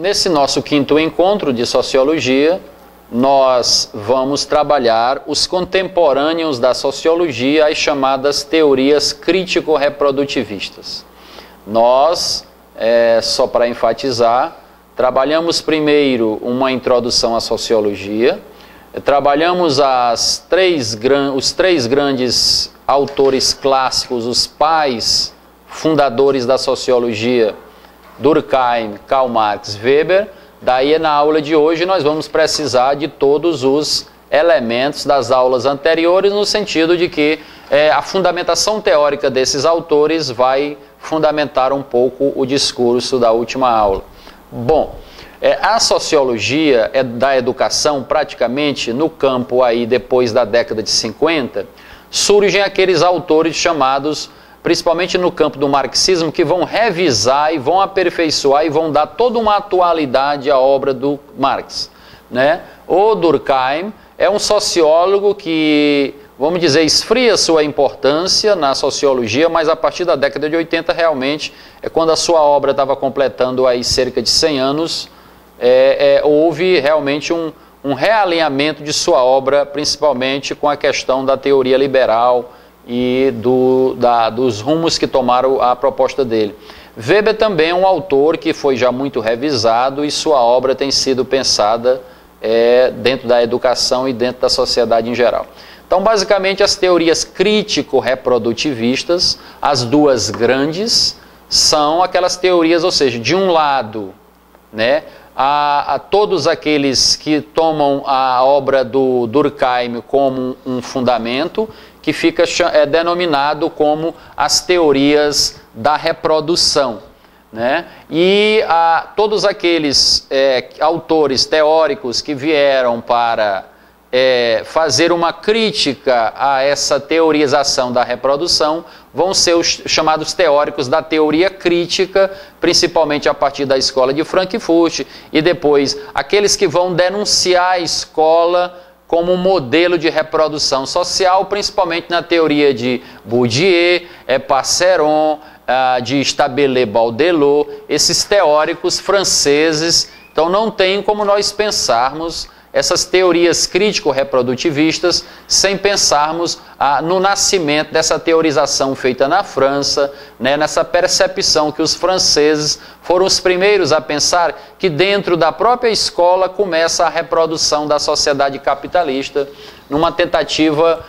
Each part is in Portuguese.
Nesse nosso quinto encontro de Sociologia, nós vamos trabalhar os contemporâneos da sociologia, as chamadas teorias crítico-reprodutivistas. Nós, só para enfatizar, trabalhamos primeiro uma introdução à sociologia, trabalhamos os três grandes autores clássicos, os pais fundadores da sociologia, Durkheim, Karl Marx, Weber. Daí, na aula de hoje, nós vamos precisar de todos os elementos das aulas anteriores, no sentido de que a fundamentação teórica desses autores vai fundamentar um pouco o discurso da última aula. Bom, a sociologia da educação, praticamente no campo aí depois da década de 50, surgem aqueles autores chamados, principalmente no campo do marxismo, que vão revisar e vão aperfeiçoar e vão dar toda uma atualidade à obra do Marx, né? O Durkheim é um sociólogo que, vamos dizer, esfria sua importância na sociologia, mas a partir da década de 80 realmente é quando a sua obra estava completando aí cerca de 100 anos, houve realmente um realinhamento de sua obra, principalmente com a questão da teoria liberal e dos rumos que tomaram a proposta dele. Weber também é um autor que foi já muito revisado e sua obra tem sido pensada dentro da educação e dentro da sociedade em geral. Então, basicamente, as teorias crítico-reprodutivistas, as duas grandes, são aquelas teorias, ou seja, de um lado, né, a todos aqueles que tomam a obra do Durkheim como um fundamento, que fica denominado como as teorias da reprodução, né? E todos aqueles autores teóricos que vieram para fazer uma crítica a essa teorização da reprodução vão ser os chamados teóricos da teoria crítica, principalmente a partir da escola de Frankfurt, e depois aqueles que vão denunciar a escola como um modelo de reprodução social, principalmente na teoria de Bourdieu, Passeron, de Stabile-Baudelot, esses teóricos franceses. Então não tem como nós pensarmos essas teorias crítico-reprodutivistas sem pensarmos no nascimento dessa teorização feita na França, né, nessa percepção que os franceses foram os primeiros a pensar que dentro da própria escola começa a reprodução da sociedade capitalista, numa tentativa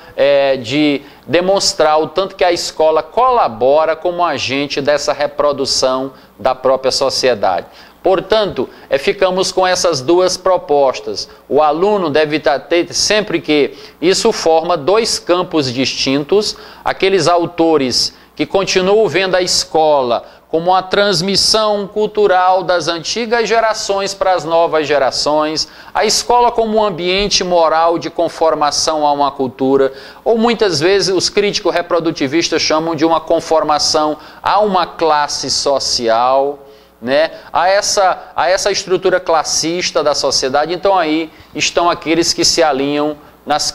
de demonstrar o tanto que a escola colabora como agente dessa reprodução da própria sociedade. Portanto, ficamos com essas duas propostas. O aluno deve ter sempre que isso forma dois campos distintos, aqueles autores que continuam vendo a escola como uma transmissão cultural das antigas gerações para as novas gerações, a escola como um ambiente moral de conformação a uma cultura, ou muitas vezes os críticos reprodutivistas chamam de uma conformação a uma classe social, né, a essa estrutura classista da sociedade. Então aí estão aqueles que se alinham nas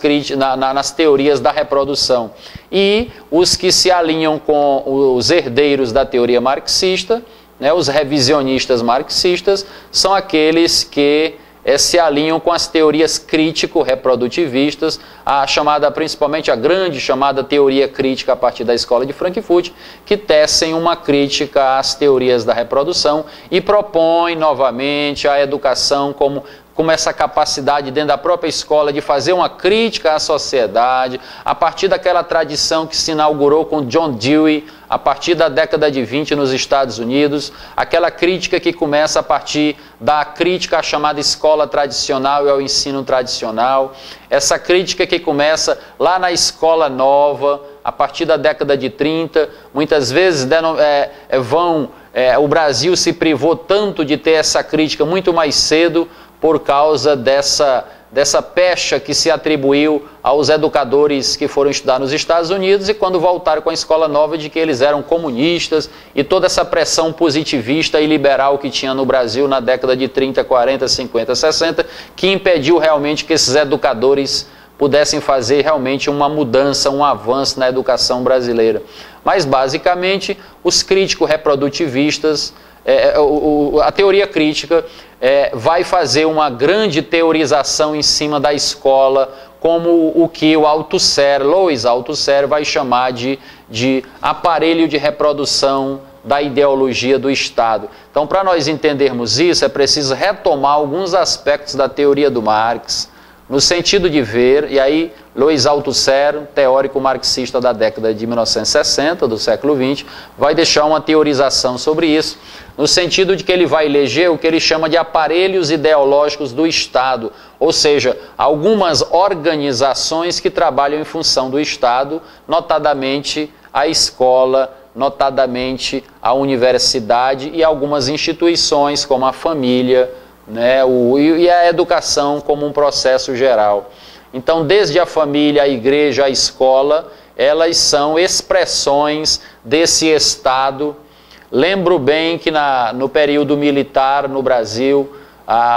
teorias da reprodução, e os que se alinham com os herdeiros da teoria marxista, né, os revisionistas marxistas, são aqueles que se alinham com as teorias crítico-reprodutivistas, principalmente a grande chamada teoria crítica a partir da escola de Frankfurt, que tecem uma crítica às teorias da reprodução e propõem novamente a educação como essa capacidade dentro da própria escola de fazer uma crítica à sociedade, a partir daquela tradição que se inaugurou com John Dewey, a partir da década de 20 nos Estados Unidos, aquela crítica que começa a partir da crítica à chamada escola tradicional e ao ensino tradicional, essa crítica que começa lá na escola nova, a partir da década de 30, muitas vezes o Brasil se privou tanto de ter essa crítica muito mais cedo, por causa dessa pecha que se atribuiu aos educadores que foram estudar nos Estados Unidos e quando voltaram com a escola nova de que eles eram comunistas, e toda essa pressão positivista e liberal que tinha no Brasil na década de 30, 40, 50, 60, que impediu realmente que esses educadores pudessem fazer realmente uma mudança, um avanço na educação brasileira. Mas basicamente os críticos reprodutivistas a teoria crítica vai fazer uma grande teorização em cima da escola, como o que o Althusser, Louis Althusser, vai chamar de aparelho de reprodução da ideologia do Estado. Então, para nós entendermos isso, é preciso retomar alguns aspectos da teoria do Marx, no sentido de ver, e aí Louis Althusser, teórico marxista da década de 1960, do século XX, vai deixar uma teorização sobre isso, no sentido de que ele vai eleger o que ele chama de aparelhos ideológicos do Estado, ou seja, algumas organizações que trabalham em função do Estado, notadamente a escola, notadamente a universidade e algumas instituições como a família, né, e a educação como um processo geral. Então, desde a família, a igreja, a escola, elas são expressões desse Estado. Lembro bem que no período militar no Brasil,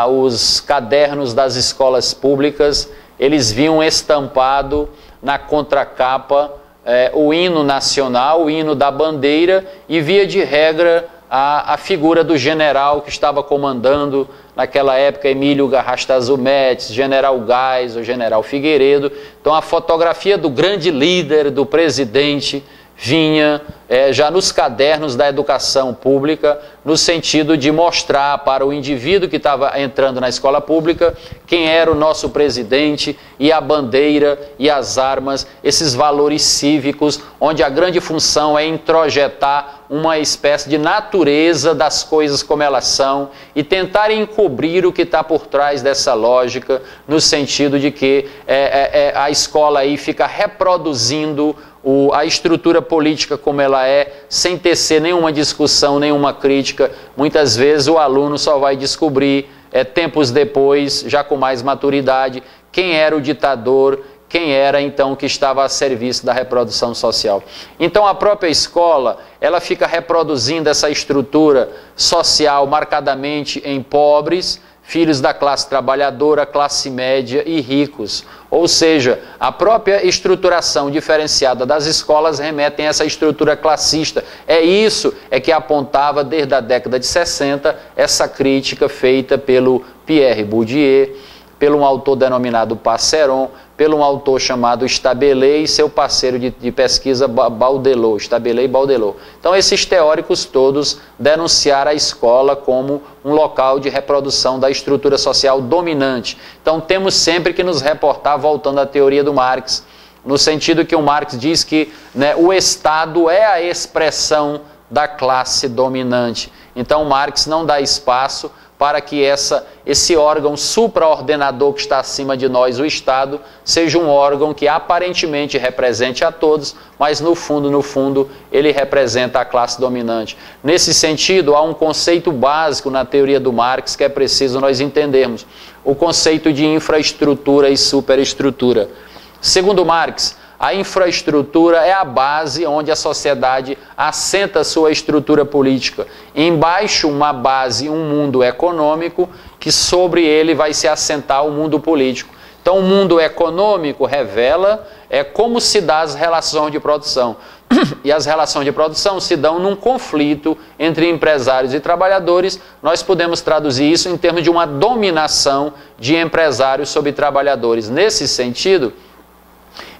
os cadernos das escolas públicas, eles vinham estampado na contracapa o hino nacional, o hino da bandeira, e via de regra a figura do general que estava comandando naquela época, Emílio Garrastazu Médici, General Gás, o General Figueiredo. Então a fotografia do grande líder, do presidente, vinha já nos cadernos da educação pública, no sentido de mostrar para o indivíduo que estava entrando na escola pública quem era o nosso presidente, e a bandeira e as armas, esses valores cívicos, onde a grande função é introjetar uma espécie de natureza das coisas como elas são e tentar encobrir o que está por trás dessa lógica, no sentido de que a escola aí fica reproduzindo a estrutura política como ela é, sem tecer nenhuma discussão, nenhuma crítica. Muitas vezes o aluno só vai descobrir, tempos depois, já com mais maturidade, quem era o ditador, quem era então que estava a serviço da reprodução social. Então a própria escola, ela fica reproduzindo essa estrutura social marcadamente em pobres, filhos da classe trabalhadora, classe média e ricos. Ou seja, a própria estruturação diferenciada das escolas remete a essa estrutura classista. Isso que apontava desde a década de 60 essa crítica feita pelo Pierre Bourdieu, pelo um autor denominado Passeron, pelo um autor chamado Stabile e seu parceiro de pesquisa Baudelot, Stabile e Baudelot. Então esses teóricos todos denunciaram a escola como um local de reprodução da estrutura social dominante. Então temos sempre que nos reportar, voltando à teoria do Marx, no sentido que o Marx diz que, né, o Estado é a expressão da classe dominante. Então Marx não dá espaço para que esse órgão supraordenador que está acima de nós, o Estado, seja um órgão que aparentemente represente a todos, mas no fundo, ele representa a classe dominante. Nesse sentido, há um conceito básico na teoria do Marx que é preciso nós entendermos: o conceito de infraestrutura e superestrutura. Segundo Marx, a infraestrutura é a base onde a sociedade assenta sua estrutura política. Embaixo, uma base, um mundo econômico, que sobre ele vai se assentar o mundo político. Então, o mundo econômico revela como se dão as relações de produção. E as relações de produção se dão num conflito entre empresários e trabalhadores. Nós podemos traduzir isso em termos de uma dominação de empresários sobre trabalhadores. Nesse sentido,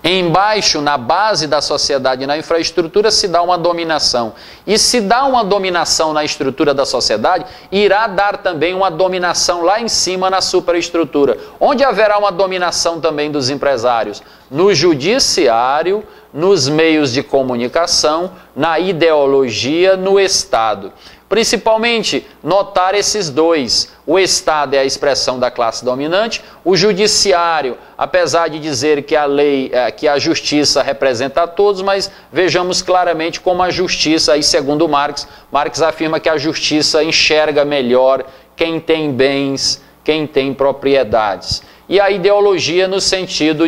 embaixo, na base da sociedade, na infraestrutura, se dá uma dominação. E se dá uma dominação na estrutura da sociedade, irá dar também uma dominação lá em cima na superestrutura. Onde haverá uma dominação também dos empresários? No judiciário, nos meios de comunicação, na ideologia, no Estado. Principalmente, notar esses dois. O Estado é a expressão da classe dominante, o judiciário, apesar de dizer que a lei, que a justiça representa a todos, mas vejamos claramente como a justiça, aí segundo Marx, Marx afirma que a justiça enxerga melhor quem tem bens, quem tem propriedades. E a ideologia no sentido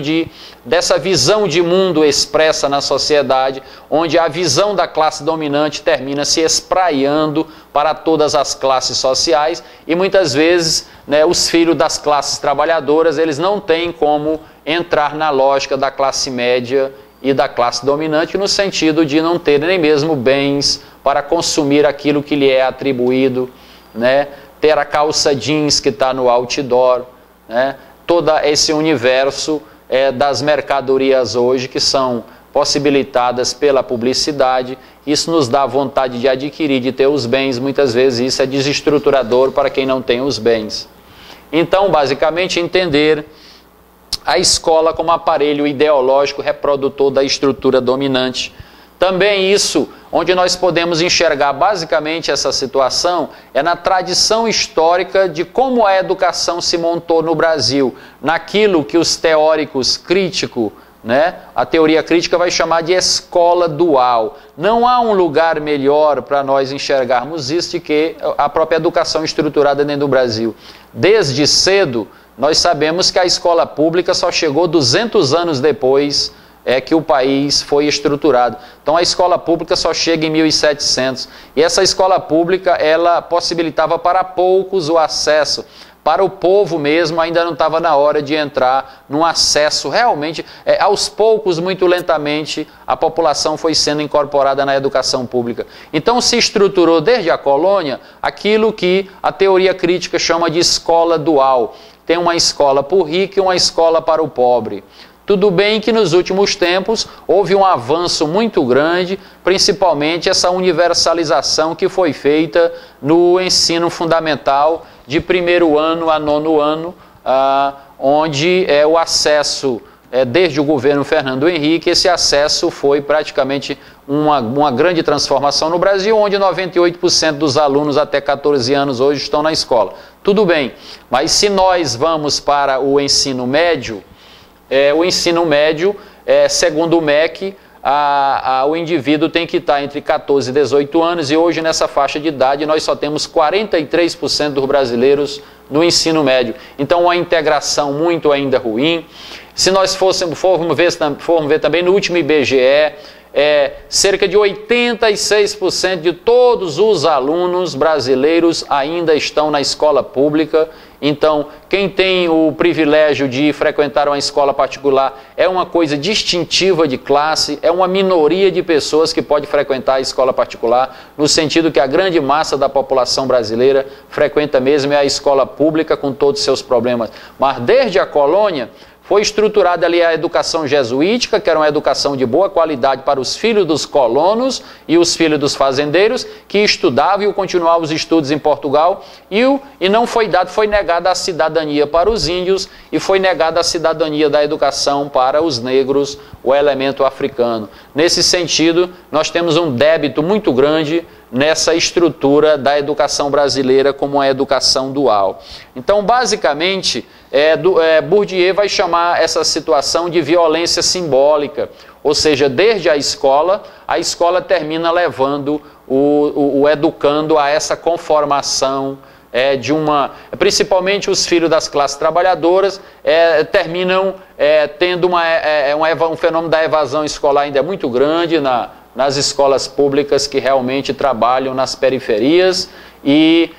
dessa visão de mundo expressa na sociedade, onde a visão da classe dominante termina se espraiando para todas as classes sociais, e muitas vezes, né, os filhos das classes trabalhadoras, eles não têm como entrar na lógica da classe média e da classe dominante, no sentido de não terem nem mesmo bens para consumir aquilo que lhe é atribuído, né? Ter a calça jeans que está no outdoor, né? Todo esse universo das mercadorias hoje que são possibilitadas pela publicidade, isso nos dá vontade de adquirir, de ter os bens, muitas vezes isso é desestruturador para quem não tem os bens. Então, basicamente, entender a escola como aparelho ideológico reprodutor da estrutura dominante. Também isso, onde nós podemos enxergar basicamente essa situação, é na tradição histórica de como a educação se montou no Brasil, naquilo que os teóricos críticos, né, a teoria crítica vai chamar de escola dual. Não há um lugar melhor para nós enxergarmos isso do que a própria educação estruturada dentro do Brasil. Desde cedo, nós sabemos que a escola pública só chegou 200 anos depois que o país foi estruturado. Então a escola pública só chega em 1700. E essa escola pública, ela possibilitava para poucos o acesso. Para o povo mesmo, ainda não estava na hora de entrar num acesso realmente. Aos poucos, muito lentamente, a população foi sendo incorporada na educação pública. Então se estruturou desde a colônia aquilo que a teoria crítica chama de escola dual. Tem uma escola para o rico e uma escola para o pobre. Tudo bem que nos últimos tempos houve um avanço muito grande, principalmente essa universalização que foi feita no ensino fundamental de 1º ano a 9º ano, onde o acesso, desde o governo Fernando Henrique, esse acesso foi praticamente uma grande transformação no Brasil, onde 98% dos alunos até 14 anos hoje estão na escola. Tudo bem, mas se nós vamos para o ensino médio, segundo o MEC, o indivíduo tem que estar entre 14 e 18 anos, e hoje nessa faixa de idade nós só temos 43% dos brasileiros no ensino médio. Então uma integração muito ainda ruim. Se nós formos ver também no último IBGE, cerca de 86% de todos os alunos brasileiros ainda estão na escola pública. Então, quem tem o privilégio de frequentar uma escola particular é uma coisa distintiva de classe, é uma minoria de pessoas que pode frequentar a escola particular, no sentido que a grande massa da população brasileira frequenta mesmo a escola pública com todos os seus problemas. Mas desde a colônia, foi estruturada ali a educação jesuítica, que era uma educação de boa qualidade para os filhos dos colonos e os filhos dos fazendeiros, que estudavam e continuavam os estudos em Portugal, e não foi dado, foi negada a cidadania para os índios e foi negada a cidadania da educação para os negros, o elemento africano. Nesse sentido, nós temos um débito muito grande nessa estrutura da educação brasileira como a educação dual. Então, basicamente, Bourdieu vai chamar essa situação de violência simbólica, ou seja, desde a escola termina levando o educando a essa conformação principalmente os filhos das classes trabalhadoras terminam tendo um fenômeno da evasão escolar ainda muito grande nas escolas públicas que realmente trabalham nas periferias, e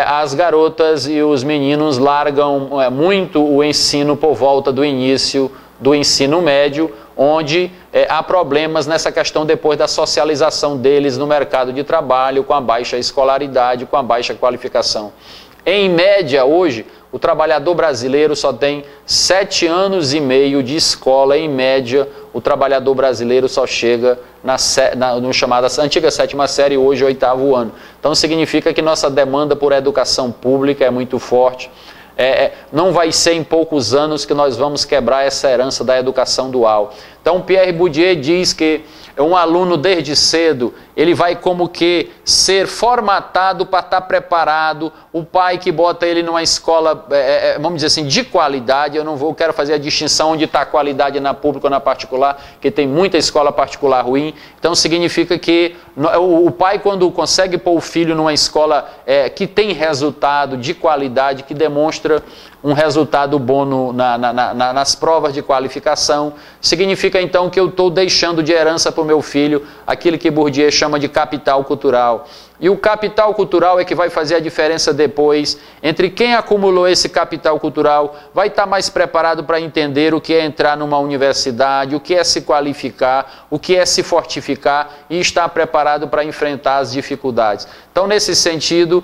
as garotas e os meninos largam muito o ensino por volta do início do ensino médio, onde há problemas nessa questão depois da socialização deles no mercado de trabalho, com a baixa escolaridade, com a baixa qualificação. Em média, hoje, o trabalhador brasileiro só tem 7 anos e meio de escola. Em média, o trabalhador brasileiro só chega no chamada antiga 7ª série, hoje 8º ano. Então significa que nossa demanda por educação pública é muito forte. Não vai ser em poucos anos que nós vamos quebrar essa herança da educação dual. Então Pierre Bourdieu diz que um aluno desde cedo, ele vai como que ser formatado para estar preparado, o pai que bota ele numa escola, vamos dizer assim, de qualidade. Eu quero fazer a distinção onde está a qualidade na pública ou na particular, porque tem muita escola particular ruim. Então significa que o pai, quando consegue pôr o filho numa escola que tem resultado de qualidade, que demonstra um resultado bom nas provas de qualificação, significa então que eu estou deixando de herança para o meu filho aquilo que Bourdieu chama de capital cultural. E o capital cultural é que vai fazer a diferença depois entre quem acumulou esse capital cultural, vai estar mais preparado para entender o que é entrar numa universidade, o que é se qualificar, o que é se fortificar e estar preparado para enfrentar as dificuldades. Então, nesse sentido,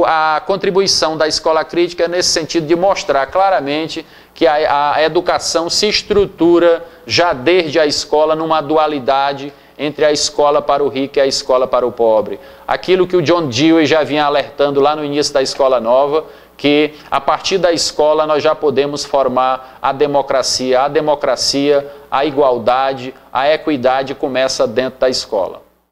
a contribuição da escola crítica é nesse sentido de mostrar claramente que a educação se estrutura já desde a escola numa dualidade entre a escola para o rico e a escola para o pobre. Aquilo que o John Dewey já vinha alertando lá no início da Escola Nova, que a partir da escola nós já podemos formar a democracia, a igualdade, a equidade começa dentro da escola.